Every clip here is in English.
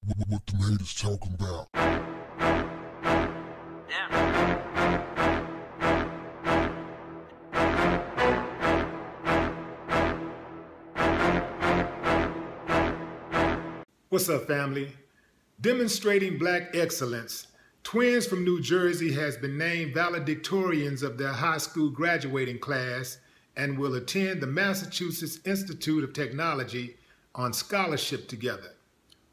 What the haters talking about? What's up, family? Demonstrating black excellence, twins from New Jersey has been named valedictorians of their high school graduating class and will attend the Massachusetts Institute of Technology on scholarship together.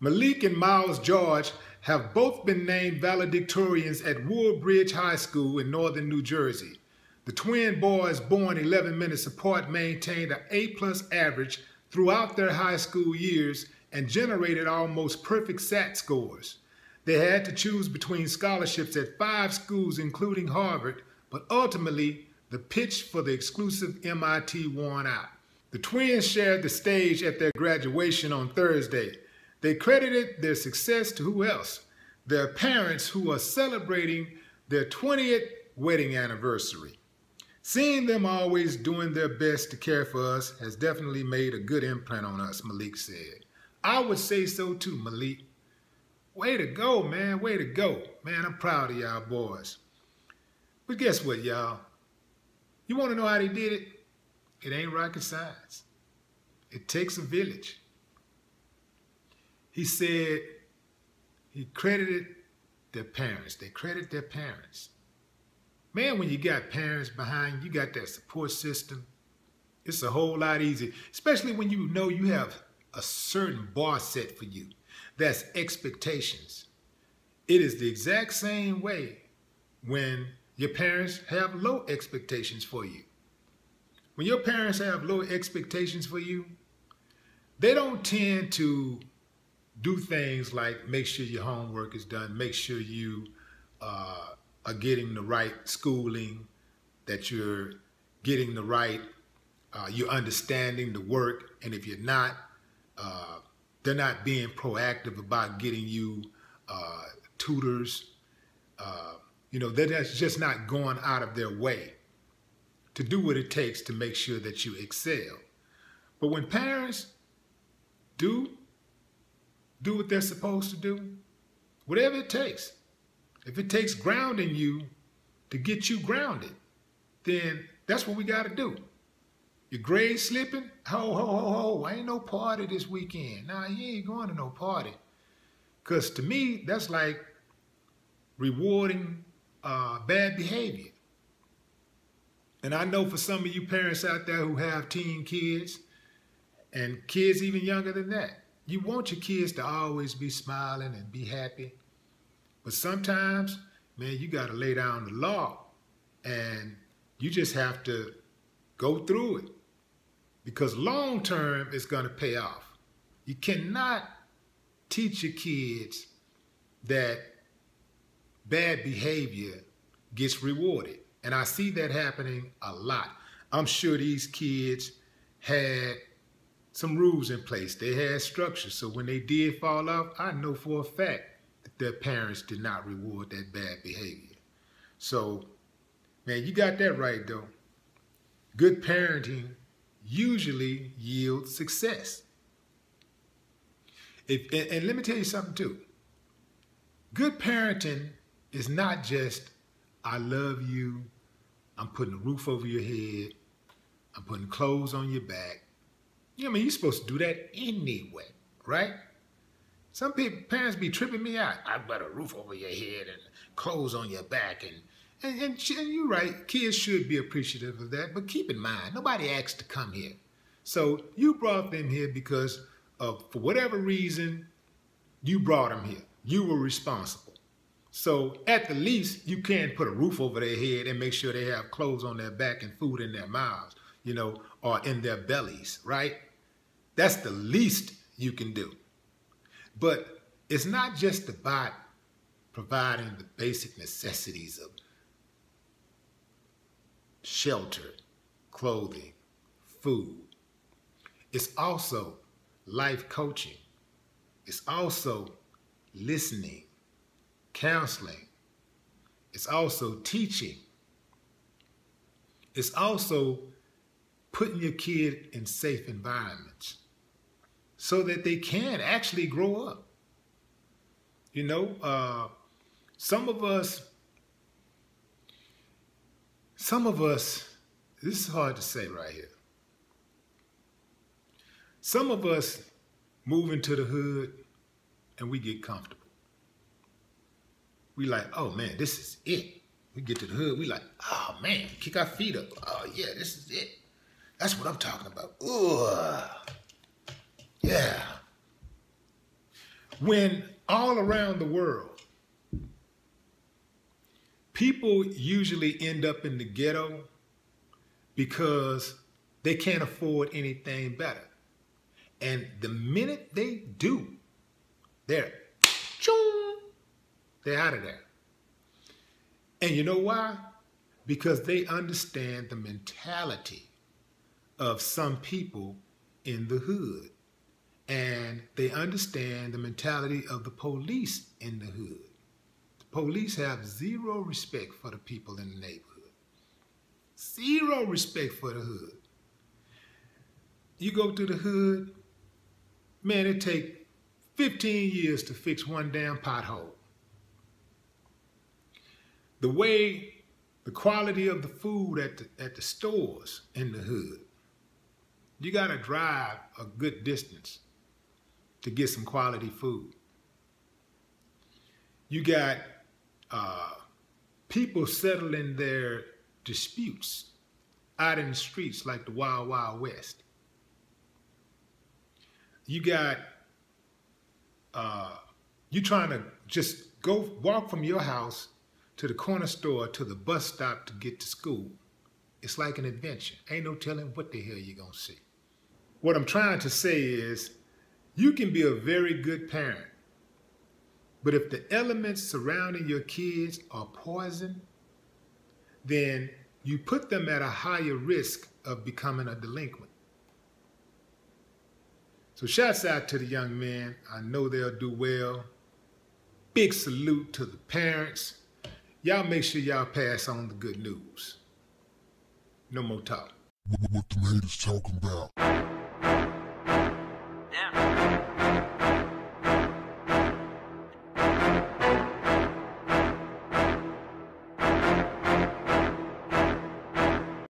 Malik and Miles George have both been named valedictorians at Woodbridge High School in northern New Jersey. The twin boys, born 11 minutes apart, maintained an A+ average throughout their high school years and generated almost perfect SAT scores. They had to choose between scholarships at 5 schools, including Harvard, but ultimately the pitch for the exclusive MIT won out. The twins shared the stage at their graduation on Thursday. They credited their success to who else? Their parents, who are celebrating their 20th wedding anniversary. Seeing them always doing their best to care for us has definitely made a good imprint on us, Malik said. I would say so too, Malik. Way to go, man. Way to go. Man, I'm proud of y'all boys. But guess what, y'all? You want to know how they did it? It ain't rocket science. It takes a village. He said he credited their parents. They credit their parents. Man, when you got parents behind you, got that support system, it's a whole lot easier, especially when you know you have a certain bar set for you. That's expectations. It is the exact same way when your parents have low expectations for you. When your parents have low expectations for you, they don't tend to do things like make sure your homework is done, make sure you are getting the right schooling, that you're getting the right, you're understanding the work, and if you're not, they're not being proactive about getting you tutors. They're just not going out of their way to do what it takes to make sure that you excel. But when parents do what they're supposed to do, whatever it takes, if it takes grounding you to get you grounded, then that's what we got to do. Your grades slipping? Ho, ho, ho, ho, ain't no party this weekend. Nah, you ain't going to no party. Because to me, that's like rewarding bad behavior. And I know for some of you parents out there who have teen kids, and kids even younger than that, you want your kids to always be smiling and be happy. But sometimes, man, you got to lay down the law, and you just have to go through it. Because long term, it's going to pay off. You cannot teach your kids that bad behavior gets rewarded. And I see that happening a lot. I'm sure these kids had some rules in place. They had structure. So when they did fall off, I know for a fact that their parents did not reward that bad behavior. So, man, you got that right, though. Good parenting usually yields success. And let me tell you something, too. Good parenting is not just, I love you, I'm putting a roof over your head, I'm putting clothes on your back. You're supposed to do that anyway, right? Some parents be tripping me out. I got a roof over your head and clothes on your back. And you're right, kids should be appreciative of that, but keep in mind, nobody asked to come here. So you brought them here because for whatever reason, you brought them here. You were responsible. So at the least, you can put a roof over their head and make sure they have clothes on their back and food in their mouths, or in their bellies, right? That's the least you can do. But it's not just about providing the basic necessities of shelter, clothing, food. It's also life coaching. It's also listening, counseling. It's also teaching. It's also putting your kid in safe environments so that they can actually grow up. You know, some of us, this is hard to say right here. Some of us move into the hood and we get comfortable. We like, oh man, this is it. We get to the hood, we like, oh man, kick our feet up. Oh yeah, this is it. That's what I'm talking about. Ooh, yeah. When all around the world, people usually end up in the ghetto because they can't afford anything better. And the minute they do, they're out of there. And you know why? Because they understand the mentality of some people in the hood. And they understand the mentality of the police in the hood. The police have zero respect for the people in the neighborhood. Zero respect for the hood. You go to the hood, man, it takes 15 years to fix one damn pothole. The quality of the food at the stores in the hood, you gotta drive a good distance to get some quality food. You got people settling their disputes out in the streets like the Wild Wild West. You got, you trying to just go walk from your house to the corner store to the bus stop to get to school. It's like an adventure. Ain't no telling what the hell you're gonna see. What I'm trying to say is, you can be a very good parent, but if the elements surrounding your kids are poison, then you put them at a higher risk of becoming a delinquent. So shouts out to the young men. I know they'll do well. Big salute to the parents. Y'all make sure y'all pass on the good news. No more talk. What the haters talking about?